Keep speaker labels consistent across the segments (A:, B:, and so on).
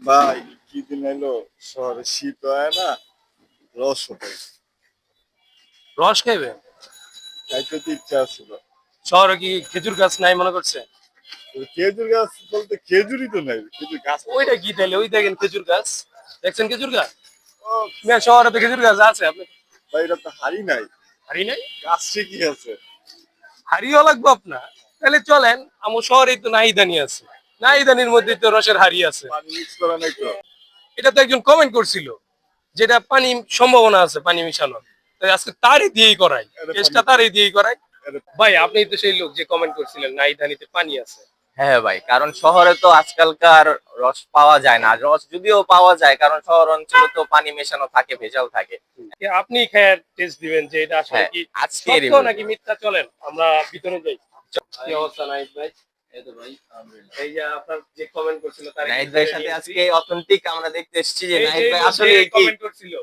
A: ভাই কি দিন এলো, শহরে শীত হয় না, রস ওঠে,
B: রস খাইবেন?
A: খাইতে তো ইচ্ছা ছিল।
B: শহরে কি খেজুর গাছ নাই মনে করছে?
A: খেজুর গাছ বলতে খেজুরই তো নাই, খেজুর গাছ তো।
B: ওইটা কি তাইলে? ওই দেখেন খেজুর গাছ, দেখছেন খেজুর গাছ?
A: ও,
B: না, শহরে তো খেজুর গাছ আছে। আপনি
A: ভাই এটা তো হাড়ি নাই,
B: হারি নাই?
A: গাছে কি আছে?
B: হারিও লাগবে আপনার? তাহলে চলেন, আমার শহরেই তো নাহিদানি আছে, নাহিদানির মধ্যে তো রসের হাড়ি আছে।
A: পানি মিক্স করা নাই তো?
B: এটা তো একজন কমেন্ট করছিল, যেটা পানি সম্ভাবনা আছে পানি মিশানোর। তাই আজকে তারই দিয়েই করাই,
A: এটা পানি,
B: চেষ্টা তারই দিয়েই করাই।
A: এটা
B: ভাই আপনি তো সেই লোক যে কমেন্ট করছিলেন নাহিদানিতে পানি আছে।
C: হ্যাঁ ভাই, কারণ শহরে তো আজকালকার রস পাওয়া যায় না। আর রস যদিও পাওয়া যায়, কারণ শহর অঞ্চলে তো পানি মেশানো থাকে, ভেজাল থাকে।
B: আপনি খেয়ে টেস্ট দিবেন যে এটা আসলে
C: হ্যাঁ,
B: কি
C: আজকে
B: সত্য
C: রিভিউ।
B: নাকি মিথ্যা। চলেন আমরা ভিতরে যাই। কি অবস্থা নাহিদ ভাই?
C: এই তো ভাই, আলহামদুলিল্লাহ।
B: এই যে আপনার যে কমেন্ট করছিল তার
C: নাহিদ ভাইয়ের সাথে আজকে অথেন্টিক আমরা দেখতে এসেছি যে নাহিদ ভাই আসলে
B: আসলে
C: কি।
B: কমেন্ট করছিল।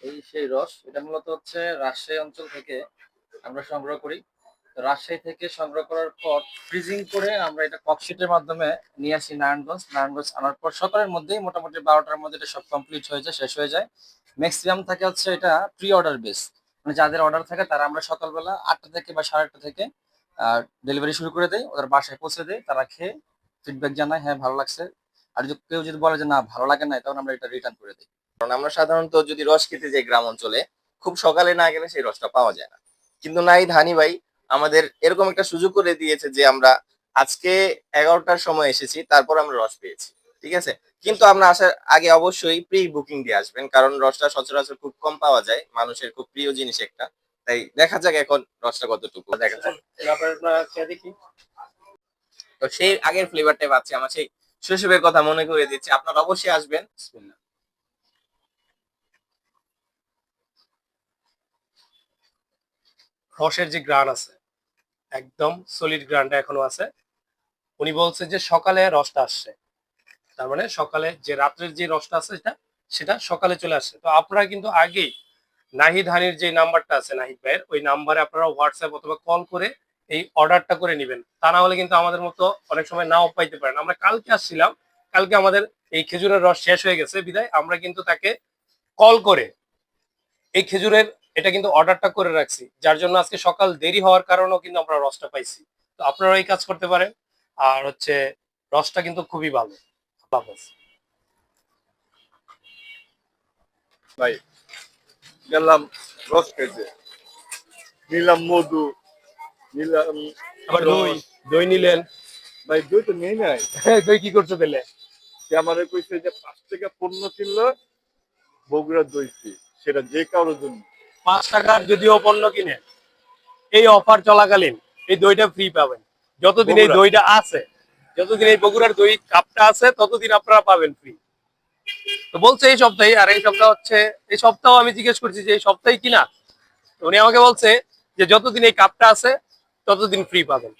D: এই সেই রস, এটা মূলত হচ্ছে রাজশাহী অঞ্চল থেকে আমরা সংগ্রহ করি। তো রাজশাহী থেকে সংগ্রহ করার পর ফ্রিজিং করে আমরা এটা ককশিটের মাধ্যমে নিয়ে আসি নারায়ণগঞ্জ। নারায়ণগঞ্জ আনার পর সকালের মধ্যেই মোটামুটি 12টার মধ্যে এটা সব কমপ্লিট হয়ে যায়, শেষ হয়ে যায়। ম্যাক্সিমাম থাকে হচ্ছে এটা প্রি অর্ডার বেস, মানে যাদের অর্ডার থাকে তারা আমরা সকালবেলা 8টা থেকে বা 8:30 থেকে ডেলিভারি শুরু করে দেয়, ওদের বাসায় পৌঁছে দেয়, তারা খেয়ে ফিডব্যাক জানায় হ্যাঁ ভালো লাগছে। আর যদি কেউ যদি বলে যে না ভালো লাগে না, তখন আমরা এটা রিটার্ন করে দিই।
C: কারণ আমরা সাধারণত যদি রস খেতে যাই গ্রাম অঞ্চলে, খুব সকালে না গেলে সেই রসটা পাওয়া যায় না। কিন্তু নাহিদ হানি ভাই আমাদের এরকম একটা সুযোগ করে দিয়েছে যে আমরা আজকে 11টার সময় এসেছি, তারপর আমরা রস পেয়েছি। ঠিক আছে, কিন্তু আমরা আসার আগে অবশ্যই প্রি বুকিং দিয়ে আসবেন, কারণ রসটা সচরাচর খুব কম পাওয়া যায়, মানুষের খুব প্রিয় জিনিস একটা। তাই দেখা যাক এখন রসটা কতটুকু দেখা যাক।
B: আপনারা খেয়ে দেখি।
C: তো সেই আগের ফ্লেভারটাই পাচ্ছি, আমার সেই শৈশবের কথা মনে করে দিচ্ছে। আপনারা অবশ্যই আসবেন। বিসমিল্লাহ।
B: রসের যে গ্রান আছে, একদম সলিড গ্রানটা এখনো আছে। উনি বলছে যে সকালে রসটা আসছে, তার মানে সকালে যে রাত্রের যে রসটা আছে সেটা সেটা সকালে চলে আসছে। তো আপনারা কিন্তু আগেই নাহিদ হানির যে নাম্বারটা আছে নাহিদ ভাইয়ের, ওই নাম্বারে আপনারা হোয়াটসঅ্যাপ অথবা কল করে এই অর্ডারটা করে নেবেন। তা না হলে কিন্তু আমাদের মতো অনেক সময় নাও পাইতে পারেন। আমরা কালকে আসছিলাম, কালকে আমাদের এই খেজুরের রস শেষ হয়ে গেছে বিধায় আমরা কিন্তু তাকে কল করে এই খেজুরের এটা কিন্তু অর্ডারটা করে রাখছি, যার জন্য আজকে সকাল দেরি হওয়ার কারণেও কিন্তু আমরা রসটা পাইছি। তো আপনারা এই কাজ করতে পারেন। আর হচ্ছে রসটা কিন্তু খুবই ভালো। আল্লাহ হাফেজ।
A: ভাই গেলাম রস খাইতে, নিলাম মধু, নিলাম
B: আবার দই,
A: রস।
B: দই নিলেন?
A: ভাই দই তো নেই নাই।
B: দই কি করছো তাহলে?
A: সে আমারে কইছে যে 5 টাকা পণ্য কিনলো বগুড়ার দই ফ্রি, সেটা যে কারোর জন্য।
B: 5 টাকার যদিও পণ্য কিনে এই অফার চলাকালীন এই দইটা ফ্রি পাবেন। যতদিন এই
A: বগুড়া
B: দইটা আছে, যতদিন এই বগুড়ার দই কাপটা আছে, ততদিন আপনারা পাবেন ফ্রি। তো বলছে এই সপ্তাহে, আর এই সপ্তাহ হচ্ছে, এই সপ্তাহ আমি জিজ্ঞেস করছি যে এই সপ্তাহে কিনা, তো উনি আমাকে বলছে যে যতদিন এই কাপটা আছে ততদিন ফ্রি পাবেন।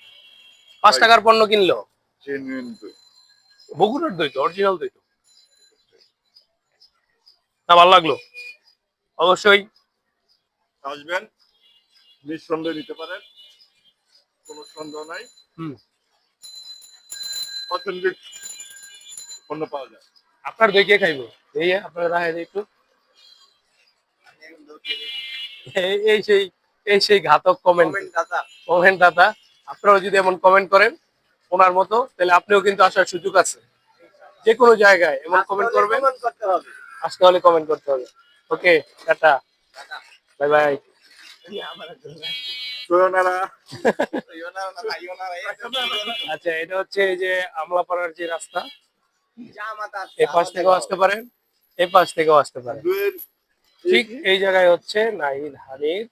B: 5 টাকার পণ্য কিনলো।
A: জেনুইন দই।
B: বগুড়ার দই তো, অরিজিনাল দই তো। না, ভালো লাগলো অবশ্যই।
A: আসবেন, নিঃসন্দেহে নিতে পারেন, কোনো সন্দেহ নাই।
B: হুম,
A: অথেন্টিক পণ্য পাওয়া যায়।
B: আপনার দই কে খাইবো? এই আপনারা রাখেন একটু। এই সেই, এই সেই ঘাতক কমেন্ট, কমেন্ট দাতা। আপনারাও যদি এমন কমেন্ট করেন ওনার মতো, তাহলে আপনিও কিন্তু আসার সুযোগ আছে। যে কোনো জায়গায় এমন কমেন্ট করবেন, আসতে হলে কমেন্ট করতে হবে। ওকে, টাটা, বাই বাই।
A: সোনারা
B: আচ্ছা, এটা হচ্ছে এই যে আমলাপাড়ার যে রাস্তা, এই পাশ থেকেও আসতে পারেন, এই পাশ থেকেও আসতে পারেন।
A: দুয়ের
B: ঠিক এই জায়গায় হচ্ছে নাহিদ হানির